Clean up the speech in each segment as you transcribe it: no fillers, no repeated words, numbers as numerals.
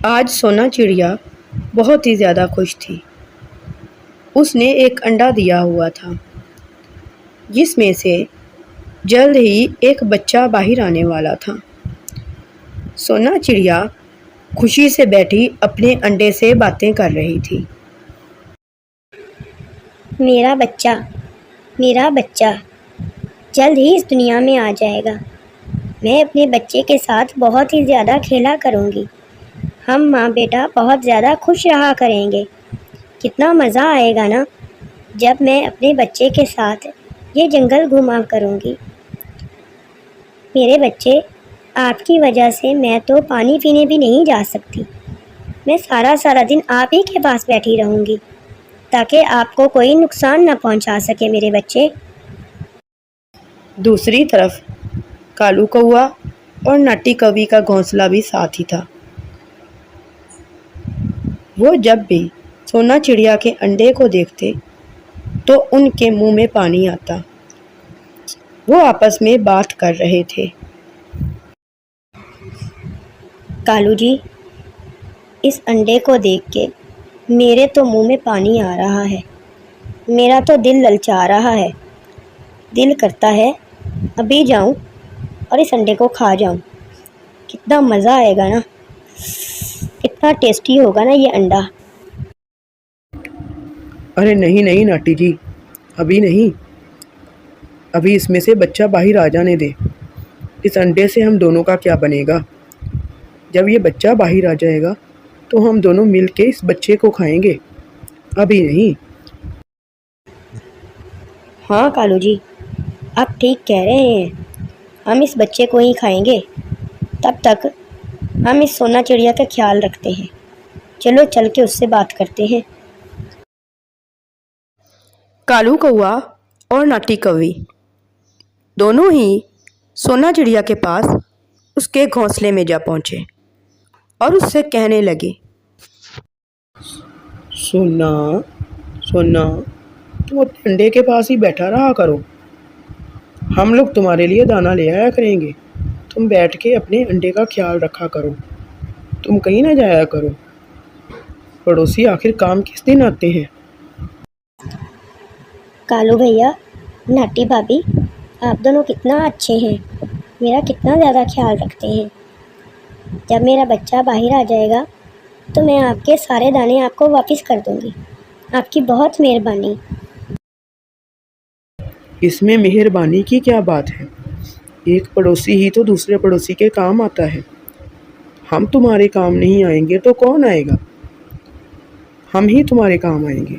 आज सोना चिड़िया बहुत ही ज़्यादा खुश थी। उसने एक अंडा दिया हुआ था जिसमें से जल्द ही एक बच्चा बाहर आने वाला था। सोना चिड़िया खुशी से बैठी अपने अंडे से बातें कर रही थी। मेरा बच्चा जल्द ही इस दुनिया में आ जाएगा। मैं अपने बच्चे के साथ बहुत ही ज़्यादा खेला करूँगी। हम माँ बेटा बहुत ज़्यादा खुश रहा करेंगे। कितना मज़ा आएगा ना जब मैं अपने बच्चे के साथ ये जंगल घूमा करूँगी। मेरे बच्चे, आपकी वजह से मैं तो पानी पीने भी नहीं जा सकती। मैं सारा दिन आप ही के पास बैठी रहूँगी ताकि आपको कोई नुकसान न पहुँचा सके मेरे बच्चे। दूसरी तरफ कालू कौआ और नट्टी कौवी का घोंसला भी साथ ही था। वो जब भी सोना चिड़िया के अंडे को देखते तो उनके मुंह में पानी आता। वो आपस में बात कर रहे थे। कालू जी, इस अंडे को देख के मेरे तो मुंह में पानी आ रहा है। मेरा तो दिल ललचा रहा है। दिल करता है अभी जाऊं और इस अंडे को खा जाऊं। कितना मज़ा आएगा ना, कितना टेस्टी होगा ना ये अंडा। अरे नहीं नहीं नाटी जी, अभी नहीं। अभी इसमें से बच्चा बाहर आ जाने दे। इस अंडे से हम दोनों का क्या बनेगा? जब ये बच्चा बाहर आ जाएगा तो हम दोनों मिल के इस बच्चे को खाएंगे, अभी नहीं। हाँ कालू जी, आप ठीक कह रहे हैं। हम इस बच्चे को ही खाएंगे। तब तक हम इस सोना चिड़िया का ख्याल रखते हैं। चलो चल के उससे बात करते हैं। कालू कौआ और नाटी कौवी दोनों ही सोना चिड़िया के पास उसके घोंसले में जा पहुंचे और उससे कहने लगे, सोना सोना, तुम अपने अंडे के पास ही बैठा रहा करो। हम लोग तुम्हारे लिए दाना ले आया करेंगे। तुम बैठ के अपने अंडे का ख्याल रखा करो। तुम कहीं ना जाया करो। पड़ोसी आखिर काम किस दिन आते हैं? कालू भैया, नाटी भाभी, आप दोनों कितना अच्छे हैं। मेरा कितना ज़्यादा ख्याल रखते हैं। जब मेरा बच्चा बाहर आ जाएगा तो मैं आपके सारे दाने आपको वापस कर दूंगी। आपकी बहुत मेहरबानी। इसमें मेहरबानी की क्या बात है? एक पड़ोसी ही तो दूसरे पड़ोसी के काम आता है। हम तुम्हारे काम नहीं आएंगे तो कौन आएगा? हम ही तुम्हारे काम आएंगे।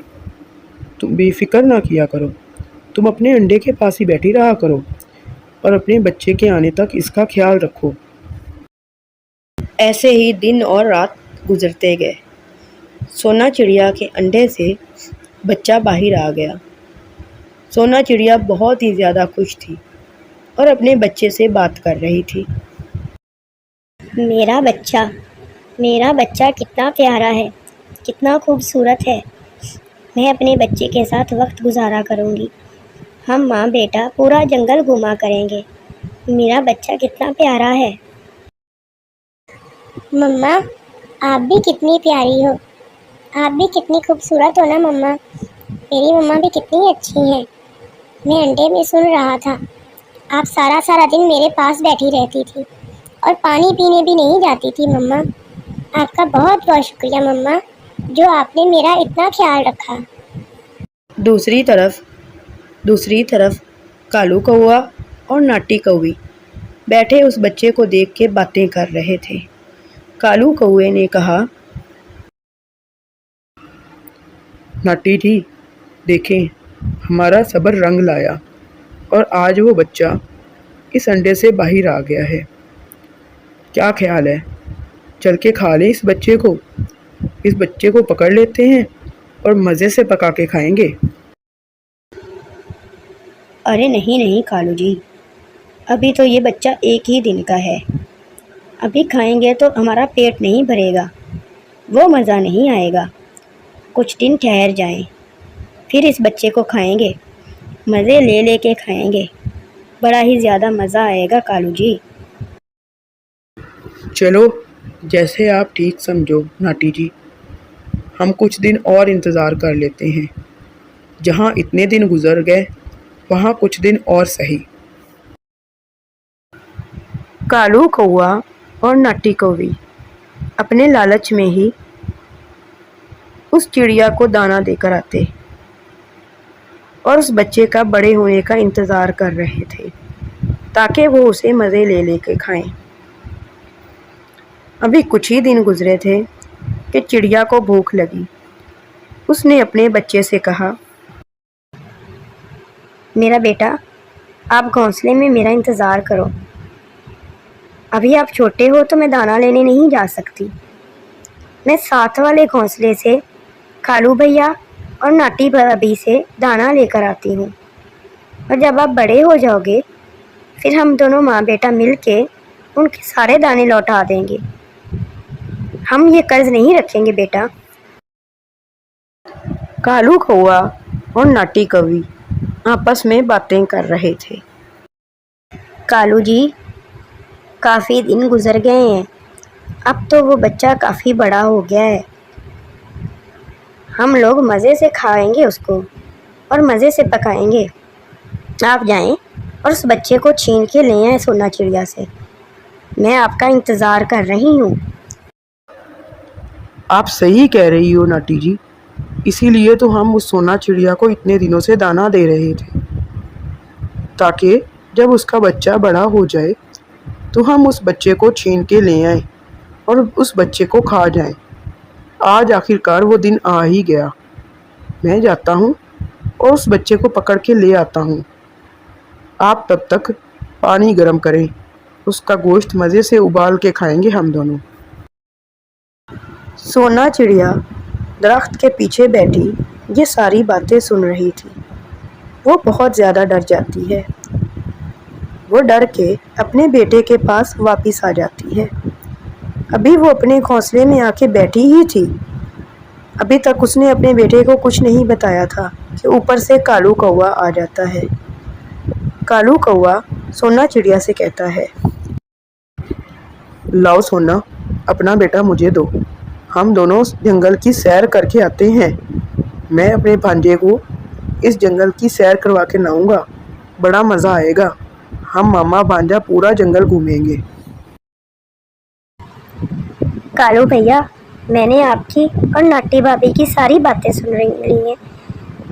तुम बेफिक्र ना किया करो। तुम अपने अंडे के पास ही बैठी रहा करो और अपने बच्चे के आने तक इसका ख्याल रखो। ऐसे ही दिन और रात गुजरते गए। सोना चिड़िया के अंडे से बच्चा बाहर आ गया। सोना चिड़िया बहुत ही ज़्यादा खुश थी और अपने बच्चे से बात कर रही थी। मेरा बच्चा कितना प्यारा है, कितना खूबसूरत है। मैं अपने बच्चे के साथ वक्त गुजारा करूँगी। हम माँ बेटा पूरा जंगल घूमा करेंगे। मेरा बच्चा कितना प्यारा है। मम्मा, आप भी कितनी प्यारी हो। आप भी कितनी खूबसूरत हो ना मम्मा। मेरी मम्मा भी कितनी अच्छी हैं। मैं अंडे में सुन रहा था, आप सारा दिन मेरे पास बैठी रहती थी और पानी पीने भी नहीं जाती थी मम्मा। आपका बहुत बहुत शुक्रिया मम्मा, जो आपने मेरा इतना ख्याल रखा। दूसरी तरफ कालू कौआ और नाटी कौवी बैठे उस बच्चे को देख के बातें कर रहे थे। कालू कौए ने कहा, नाटी जी, देखें, हमारा सब्र रंग लाया और आज वो बच्चा इस अंडे से बाहर आ गया है। क्या ख्याल है, चल के खा लें इस बच्चे को? इस बच्चे को पकड़ लेते हैं और मज़े से पका के खाएंगे। अरे नहीं नहीं कालू जी, अभी तो ये बच्चा एक ही दिन का है। अभी खाएंगे तो हमारा पेट नहीं भरेगा, वो मज़ा नहीं आएगा। कुछ दिन ठहर जाएं, फिर इस बच्चे को खाएंगे। मज़े ले ले के खाएंगे। बड़ा ही ज़्यादा मज़ा आएगा कालू जी। चलो जैसे आप ठीक समझो नाटी जी। हम कुछ दिन और इंतज़ार कर लेते हैं। जहाँ इतने दिन गुजर गए वहाँ कुछ दिन और सही। कालू कौआ और नाटी कौवी अपने लालच में ही उस चिड़िया को दाना देकर आते और उस बच्चे का बड़े होने का इंतज़ार कर रहे थे ताकि वो उसे मज़े ले लेके खाएं। अभी कुछ ही दिन गुजरे थे कि चिड़िया को भूख लगी। उसने अपने बच्चे से कहा, मेरा बेटा, आप घोंसले में मेरा इंतज़ार करो। अभी आप छोटे हो तो मैं दाना लेने नहीं जा सकती। मैं साथ वाले घोंसले से कालू भैया और नाटी भाभी से दाना लेकर आती हूँ, और जब आप बड़े हो जाओगे फिर हम दोनों माँ बेटा मिल के उनके सारे दाने लौटा देंगे। हम ये कर्ज नहीं रखेंगे बेटा। कालू कौआ और नाटी कौवी आपस में बातें कर रहे थे। कालू जी, काफ़ी दिन गुजर गए हैं, अब तो वो बच्चा काफ़ी बड़ा हो गया है। हम लोग मज़े से खाएंगे उसको और मज़े से पकाएंगे। आप जाएं और उस बच्चे को छीन के ले आएं सोना चिड़िया से। मैं आपका इंतज़ार कर रही हूँ। आप सही कह रही हो नाटी जी। इसीलिए तो हम उस सोना चिड़िया को इतने दिनों से दाना दे रहे थे, ताकि जब उसका बच्चा बड़ा हो जाए तो हम उस बच्चे को छीन के ले आएं और उस बच्चे को खा जाएं। आज आखिरकार वो दिन आ ही गया। मैं जाता हूँ और उस बच्चे को पकड़ के ले आता हूँ। आप तब तक पानी गर्म करें, उसका गोश्त मज़े से उबाल के खाएंगे हम दोनों। सोना चिड़िया दरख्त के पीछे बैठी ये सारी बातें सुन रही थी। वो बहुत ज़्यादा डर जाती है। वो डर के अपने बेटे के पास वापस आ जाती है। अभी वो अपने घोंसले में आके बैठी ही थी। अभी तक उसने अपने बेटे को कुछ नहीं बताया था कि ऊपर से कालू कौआ आ जाता है। कालू कौआ सोना चिड़िया से कहता है, लाओ सोना, अपना बेटा मुझे दो। हम दोनों जंगल की सैर करके आते हैं। मैं अपने भांजे को इस जंगल की सैर करवा के लाऊंगा। बड़ा मज़ा आएगा। हम मामा भांजा पूरा जंगल घूमेंगे। कालू भैया, मैंने आपकी और नाटी भाभी की सारी बातें सुन ली हैं।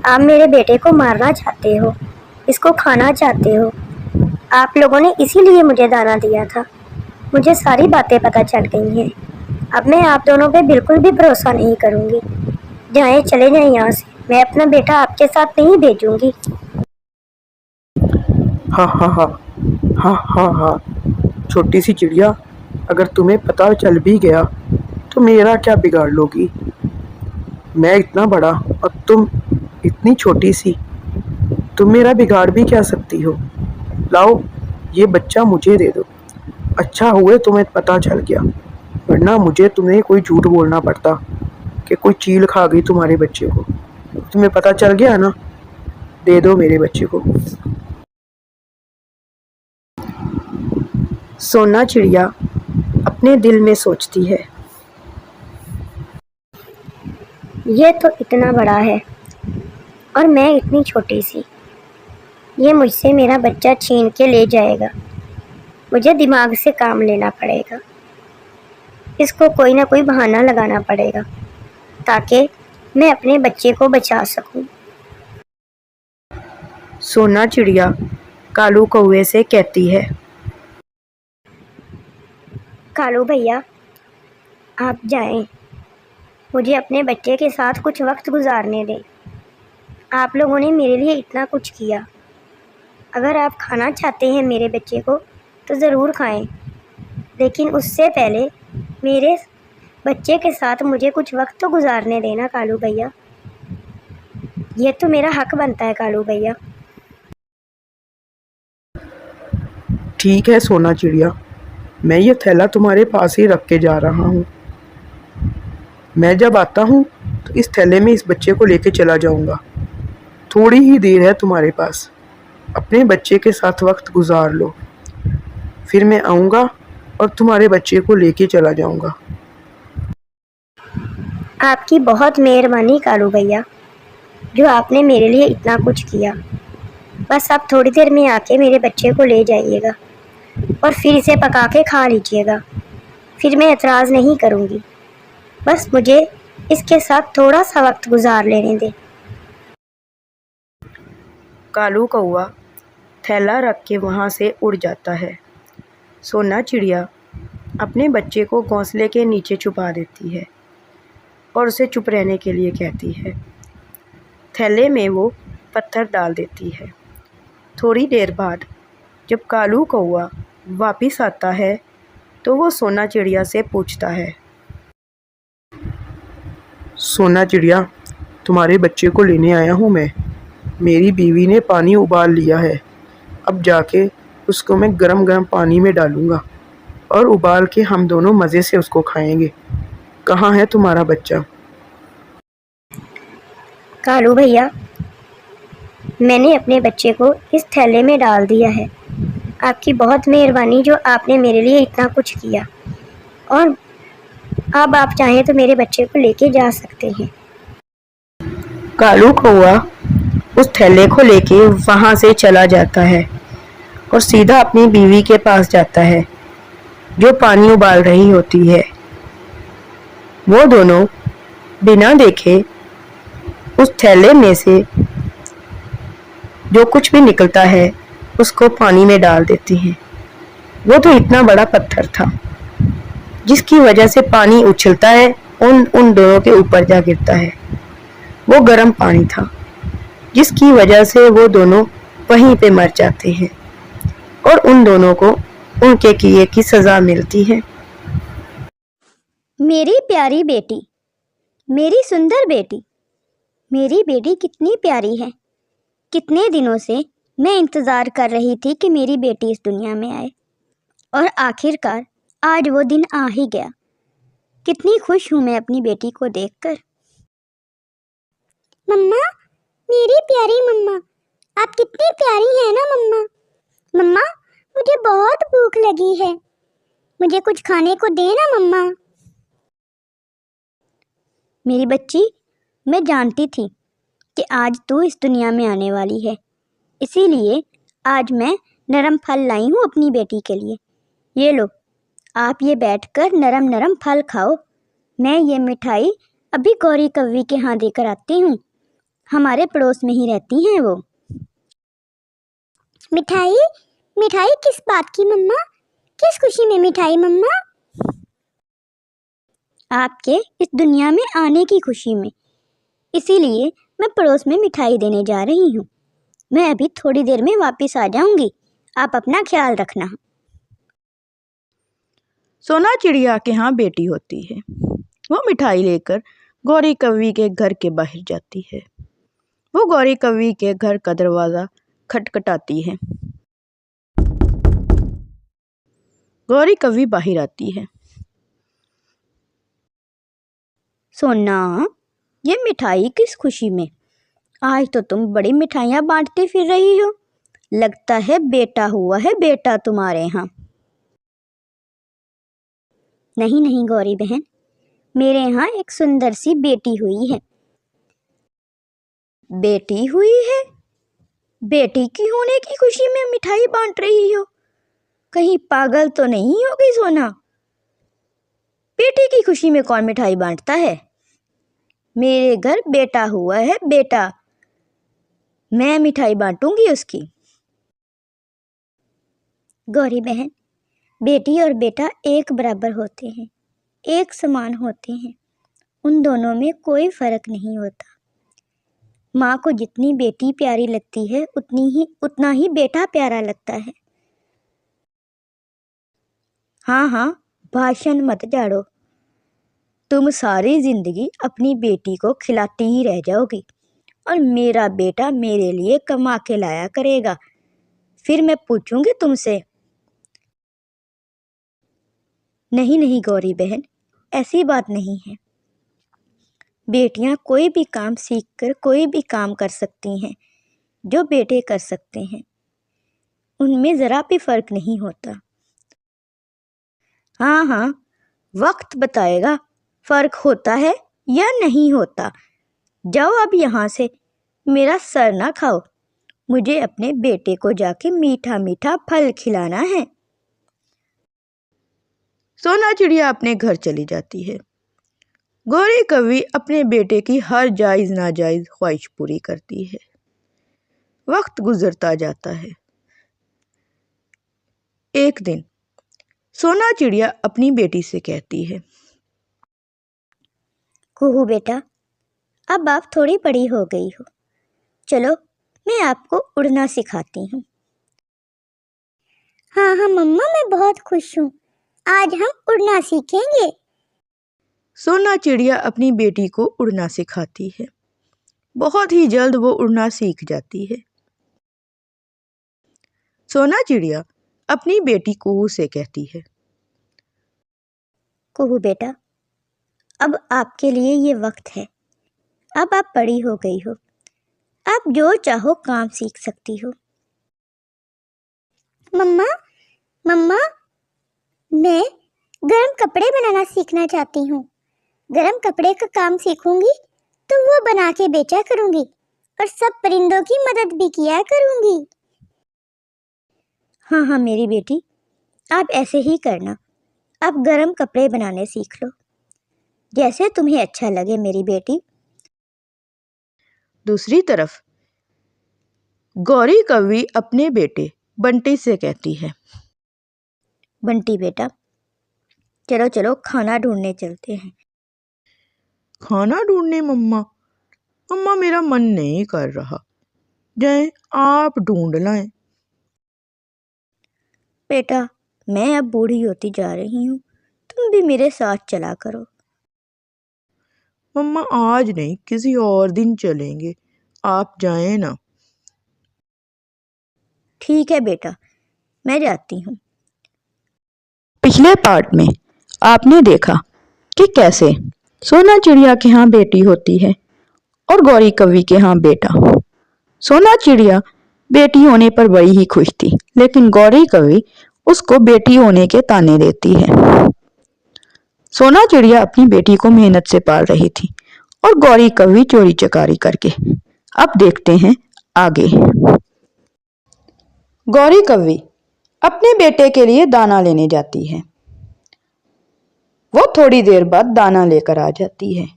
आप मेरे बेटे को मारना चाहते हो, इसको खाना चाहते हो। आप लोगों ने इसीलिए मुझे दाना दिया था। मुझे सारी बातें पता चल गई हैं। अब मैं आप दोनों पे बिल्कुल भी भरोसा नहीं करूँगी। जाएं, चले जाएं यहाँ से। मैं अपना बेटा आपके साथ नहीं भेजूँगी। हा हा हा हा हा हा। छोटी सी चिड़िया, अगर तुम्हें पता चल भी गया तो मेरा क्या बिगाड़ लोगी। मैं इतना बड़ा और तुम इतनी छोटी सी, तुम मेरा बिगाड़ भी क्या सकती हो। लाओ, ये बच्चा मुझे दे दो। अच्छा हुए तुम्हें पता चल गया, वरना मुझे तुम्हें कोई झूठ बोलना पड़ता कि कोई चील खा गई तुम्हारे बच्चे को। तुम्हें पता चल गया ना, दे दो मेरे बच्चे को। सोना चिड़िया अपने दिल में सोचती है, ये तो इतना बड़ा है और मैं इतनी छोटी सी। ये मुझसे मेरा बच्चा छीन के ले जाएगा। मुझे दिमाग से काम लेना पड़ेगा। इसको कोई ना कोई बहाना लगाना पड़ेगा ताकि मैं अपने बच्चे को बचा सकूं। सोना चिड़िया कालू कौवे से कहती है, कालू भैया, आप जाएं। मुझे अपने बच्चे के साथ कुछ वक्त गुजारने दें। आप लोगों ने मेरे लिए इतना कुछ किया। अगर आप खाना चाहते हैं मेरे बच्चे को तो ज़रूर खाएं, लेकिन उससे पहले मेरे बच्चे के साथ मुझे कुछ वक्त तो गुजारने देना कालू भैया। ये तो मेरा हक बनता है कालू भैया। ठीक है सोना चिड़िया, मैं ये थैला तुम्हारे पास ही रख के जा रहा हूँ। मैं जब आता हूँ तो इस थैले में इस बच्चे को लेके चला जाऊँगा। थोड़ी ही देर है तुम्हारे पास, अपने बच्चे के साथ वक्त गुजार लो। फिर मैं आऊँगा और तुम्हारे बच्चे को लेके चला जाऊंगा। आपकी बहुत मेहरबानी कालू भैया, जो आपने मेरे लिए इतना कुछ किया। बस आप थोड़ी देर में आके मेरे बच्चे को ले जाइएगा और फिर इसे पका के खा लीजिएगा। फिर मैं एतराज़ नहीं करूँगी। बस मुझे इसके साथ थोड़ा सा वक्त गुजार लेने दें। कालू कौआ थैला रख के वहाँ से उड़ जाता है। सोना चिड़िया अपने बच्चे को घोंसले के नीचे छुपा देती है और उसे चुप रहने के लिए कहती है। थैले में वो पत्थर डाल देती है। थोड़ी देर बाद जब कालू कौआ वापस आता है तो वो सोना चिड़िया से पूछता है, सोना चिड़िया, तुम्हारे बच्चे को लेने आया हूँ मैं। मेरी बीवी ने पानी उबाल लिया है। अब जाके उसको मैं गरम गरम पानी में डालूँगा और उबाल के हम दोनों मज़े से उसको खाएंगे। कहाँ है तुम्हारा बच्चा? कालू भैया, मैंने अपने बच्चे को इस थैले में डाल दिया है। आपकी बहुत मेहरबानी जो आपने मेरे लिए इतना कुछ किया, और अब आप चाहें तो मेरे बच्चे को लेके जा सकते हैं। कालू कौआ उस थैले को लेके वहाँ से चला जाता है और सीधा अपनी बीवी के पास जाता है जो पानी उबाल रही होती है। वो दोनों बिना देखे उस थैले में से जो कुछ भी निकलता है उसको पानी में डाल देती हैं। वो तो इतना बड़ा पत्थर था जिसकी वजह से पानी उछलता है, उन दोनों के ऊपर जा गिरता है। वो गर्म पानी था जिसकी वजह से वो दोनों वहीं पे मर जाते हैं और उन दोनों को उनके किए की सज़ा मिलती है। मेरी प्यारी बेटी, मेरी सुंदर बेटी, मेरी बेटी कितनी प्यारी है। कितने दिनों से मैं इंतज़ार कर रही थी कि मेरी बेटी इस दुनिया में आए, और आखिरकार आज वो दिन आ ही गया। कितनी खुश हूँ मैं अपनी बेटी को देखकर। मम्मा, मेरी प्यारी मम्मा, आप कितनी प्यारी हैं ना मम्मा। मम्मा, मुझे बहुत भूख लगी है, मुझे कुछ खाने को दे ना मम्मा। मेरी बच्ची, मैं जानती थी कि आज तू इस दुनिया में आने वाली है, इसीलिए आज मैं नरम फल लाई हूँ अपनी बेटी के लिए। ये लो, आप ये बैठकर नरम नरम फल खाओ। मैं ये मिठाई अभी गौरी कव्वी के यहाँ देकर आती हूँ। हमारे पड़ोस में ही रहती हैं वो। मिठाई? मिठाई किस बात की मम्मा? किस खुशी में मिठाई मम्मा? आपके इस दुनिया में आने की खुशी में। इसीलिए मैं पड़ोस में मिठाई देने जा रही हूँ। मैं अभी थोड़ी देर में वापस आ जाऊंगी। आप अपना ख्याल रखना। सोना चिड़िया के यहाँ बेटी होती है। वो मिठाई लेकर गौरी कव्वी के घर के बाहर जाती है। वो गौरी कव्वी के घर का दरवाज़ा खटखटाती है। गौरी कव्वी बाहर आती है। सोना, ये मिठाई किस खुशी में? आज तो तुम बड़ी मिठाइयाँ बांटती फिर रही हो। लगता है बेटा हुआ है बेटा तुम्हारे यहाँ। नहीं नहीं गौरी बहन, मेरे यहाँ एक सुंदर सी बेटी हुई है। बेटी हुई है? बेटी की होने की खुशी में मिठाई बांट रही हो? कहीं पागल तो नहीं हो गई सोना? बेटी की खुशी में कौन मिठाई बांटता है? मेरे घर बेटा हुआ है बेटा, मैं मिठाई बांटूंगी उसकी। गौरी बहन, बेटी और बेटा एक बराबर होते हैं, एक समान होते हैं। उन दोनों में कोई फर्क नहीं होता। माँ को जितनी बेटी प्यारी लगती है उतना ही बेटा प्यारा लगता है। हाँ, भाषण मत झाड़ो। तुम सारी जिंदगी अपनी बेटी को खिलाती ही रह जाओगी और मेरा बेटा मेरे लिए कमा के लाया करेगा। फिर मैं पूछूंगी तुमसे। नहीं गौरी बहन, ऐसी बात नहीं है। बेटियां कोई भी काम सीखकर कोई भी काम कर सकती हैं जो बेटे कर सकते हैं। उनमें ज़रा भी फर्क नहीं होता। हाँ हाँ, वक्त बताएगा फर्क होता है या नहीं होता। जाओ अब यहाँ से, मेरा सर ना खाओ। मुझे अपने बेटे को जाके मीठा मीठा फल खिलाना है। सोना चिड़िया अपने घर चली जाती है। गौरी कौवी अपने बेटे की हर जायज़ नाजायज़ ख्वाहिश पूरी करती है। वक्त गुजरता जाता है। एक दिन सोना चिड़िया अपनी बेटी से कहती है, कुहू बेटा, अब आप थोड़ी बड़ी हो गई हो, चलो मैं आपको उड़ना सिखाती हूँ। हाँ हाँ मम्मा, मैं बहुत खुश हूँ, आज हम उड़ना सीखेंगे। सोना चिड़िया अपनी बेटी को उड़ना सिखाती है। बहुत ही जल्द वो उड़ना सीख जाती है। सोना चिड़िया अपनी बेटी कुहू से कहती है, कुहू बेटा, अब आपके लिए ये वक्त है। अब आप बड़ी हो गई हो, आप जो चाहो काम सीख सकती हो। मम्मा मम्मा, मैं गरम कपड़े बनाना सीखना चाहती हूँ। गरम कपड़े का काम सीखूंगी तो वो बना के बेचा करूंगी और सब परिंदों की मदद भी किया करूंगी। हाँ हाँ मेरी बेटी, आप ऐसे ही करना। आप गरम कपड़े बनाने सीख लो, जैसे तुम्हें अच्छा लगे मेरी बेटी। दूसरी तरफ गौरी कौवी अपने बेटे बंटी से कहती है, बंटी बेटा, चलो चलो खाना ढूंढने चलते हैं। खाना ढूंढने मम्मा? मम्मा मेरा मन नहीं कर रहा, जाएं आप ढूंढ लाएं। बेटा, मैं अब बूढ़ी होती जा रही हूँ, तुम भी मेरे साथ चला करो। मम्मा आज नहीं, किसी और दिन चलेंगे, आप जाएं ना। ठीक है बेटा, मैं जाती हूँ। पिछले पार्ट में आपने देखा कि कैसे सोना चिड़िया के यहाँ बेटी होती है और गौरी कौवी के यहाँ बेटा। सोना चिड़िया बेटी होने पर बड़ी ही खुश थी, लेकिन गौरी कौवी उसको बेटी होने के ताने देती है। सोना चिड़िया अपनी बेटी को मेहनत से पाल रही थी और गौरी कौवी चोरी चकारी करके। अब देखते हैं आगे। गौरी कौवी अपने बेटे के लिए दाना लेने जाती है। वो थोड़ी देर बाद दाना लेकर आ जाती है।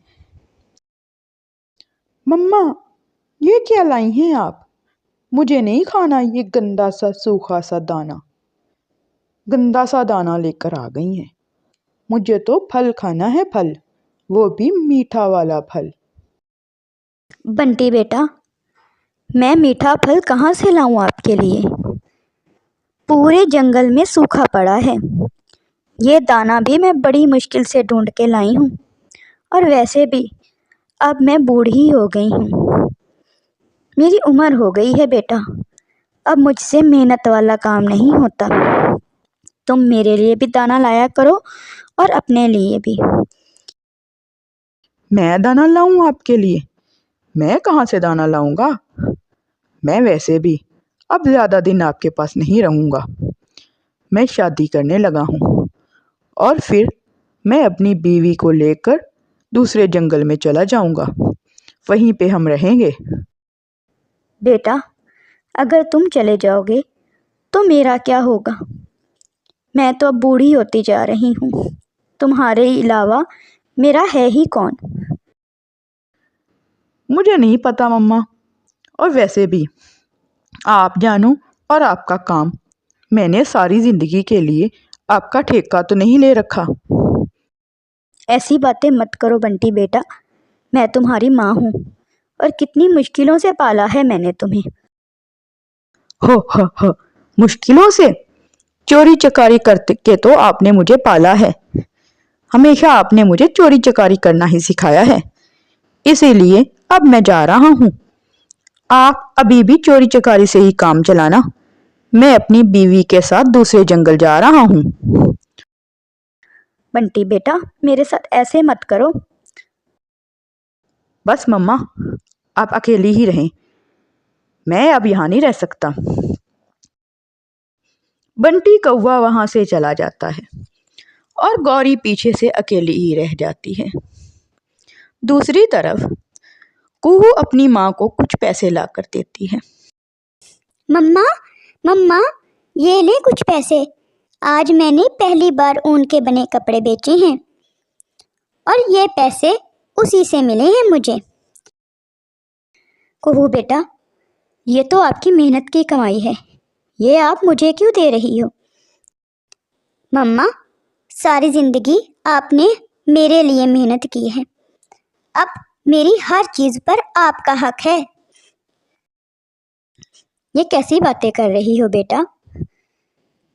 मम्मा ये क्या लाई हैं आप? मुझे नहीं खाना ये गंदा सा सूखा सा दाना। गंदा सा दाना लेकर आ गई हैं। मुझे तो फल खाना है, फल, वो भी मीठा वाला फल। बंटी बेटा, मैं मीठा फल कहाँ से लाऊं आपके लिए? पूरे जंगल में सूखा पड़ा है। ये दाना भी मैं बड़ी मुश्किल से ढूंढ के लाई हूँ, और वैसे भी अब मैं बूढ़ी हो गई हूँ, मेरी उम्र हो गई है बेटा। अब मुझसे मेहनत वाला काम नहीं होता। तुम मेरे लिए भी दाना लाया करो और अपने लिए भी। मैं दाना लाऊं आपके लिए? मैं कहाँ से दाना लाऊंगा? मैं वैसे भी अब ज़्यादा दिन आपके पास नहीं रहूँगा। मैं शादी करने लगा हूँ और फिर मैं अपनी बीवी को लेकर दूसरे जंगल में चला जाऊंगा। वहीं पे हम रहेंगे। बेटा, अगर तुम चले जाओगे तो मेरा क्या होगा? मैं तो अब बूढ़ी होती जा रही हूँ। तुम्हारे अलावा मेरा है ही कौन? मुझे नहीं पता मम्मा, और वैसे भी आप जानो और आपका काम। मैंने सारी ज़िंदगी के लिए आपका ठेका तो नहीं ले रखा। ऐसी बातें मत करो बंटी बेटा, मैं तुम्हारी माँ हूँ और कितनी मुश्किलों से पाला है मैंने तुम्हें। हो, मुश्किलों से? चोरी चकारी करके के तो आपने मुझे पाला है। हमेशा आपने मुझे चोरी चकारी करना ही सिखाया है, इसीलिए अब मैं जा रहा हूँ। आप अभी भी चोरी चकारी से ही काम चलाना। मैं अपनी बीवी के साथ दूसरे जंगल जा रहा हूँ। बंटी बेटा, मेरे साथ ऐसे मत करो। बस मम्मा, आप अकेली ही रहें, मैं अब यहाँ नहीं रह सकता। बंटी कौवा वहां से चला जाता है और गौरी पीछे से अकेली ही रह जाती है। दूसरी तरफ कुहू अपनी माँ को कुछ पैसे लाकर देती है। मम्मा मम्मा, ये ले कुछ पैसे। आज मैंने पहली बार ऊन के बने कपड़े बेचे हैं और ये पैसे उसी से मिले हैं मुझे। कुहू बेटा, ये तो आपकी मेहनत की कमाई है, ये आप मुझे क्यों दे रही हो? मम्मा, सारी ज़िंदगी आपने मेरे लिए मेहनत की है, अब मेरी हर चीज़ पर आपका हक है। ये कैसी बातें कर रही हो बेटा?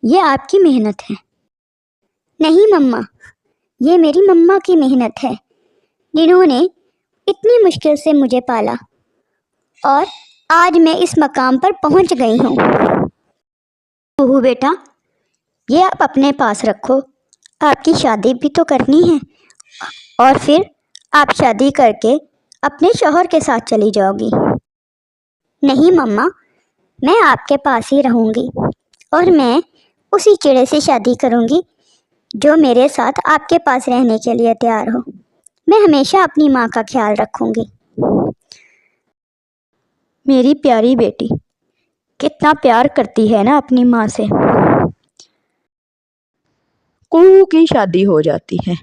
ये आपकी मेहनत है। नहीं मम्मा, ये मेरी मम्मा की मेहनत है, जिन्होंने इतनी मुश्किल से मुझे पाला और आज मैं इस मकाम पर पहुंच गई हूँ। कुहू बेटा, ये आप अपने पास रखो, आपकी शादी भी तो करनी है और फिर आप शादी करके अपने शौहर के साथ चली जाओगी। नहीं मम्मा, मैं आपके पास ही रहूँगी और मैं उसी चिड़े से शादी करूँगी जो मेरे साथ आपके पास रहने के लिए तैयार हो। मैं हमेशा अपनी माँ का ख्याल रखूँगी। मेरी प्यारी बेटी कितना प्यार करती है ना अपनी माँ से। कुहू की शादी हो जाती है।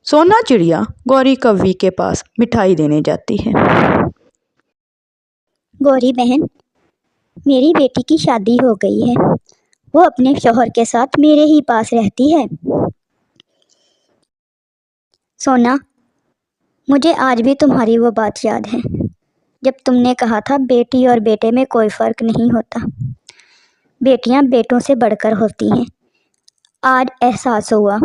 सोना चिड़िया गौरी कव्वी के पास मिठाई देने जाती है। गौरी बहन, मेरी बेटी की शादी हो गई है, वो अपने शौहर के साथ मेरे ही पास रहती है। सोना, मुझे आज भी तुम्हारी वो बात याद है जब तुमने कहा था बेटी और बेटे में कोई फ़र्क नहीं होता, बेटियां बेटों से बढ़कर होती हैं। आज एहसास हुआ,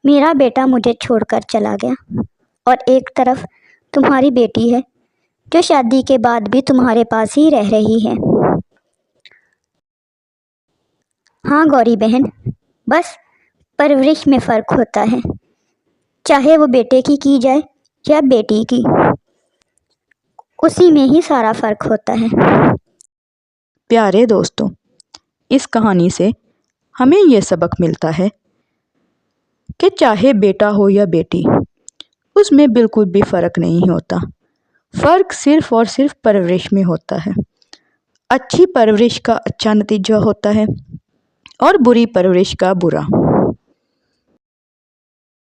मेरा बेटा मुझे छोड़कर चला गया और एक तरफ तुम्हारी बेटी है जो शादी के बाद भी तुम्हारे पास ही रह रही है। हाँ गौरी बहन, बस परवरिश में फ़र्क होता है, चाहे वो बेटे की जाए या बेटी की, उसी में ही सारा फ़र्क होता है। प्यारे दोस्तों, इस कहानी से हमें ये सबक मिलता है कि चाहे बेटा हो या बेटी, उसमें बिल्कुल भी फ़र्क नहीं होता। फ़र्क सिर्फ़ और सिर्फ परवरिश में होता है। अच्छी परवरिश का अच्छा नतीजा होता है और बुरी परवरिश का बुरा।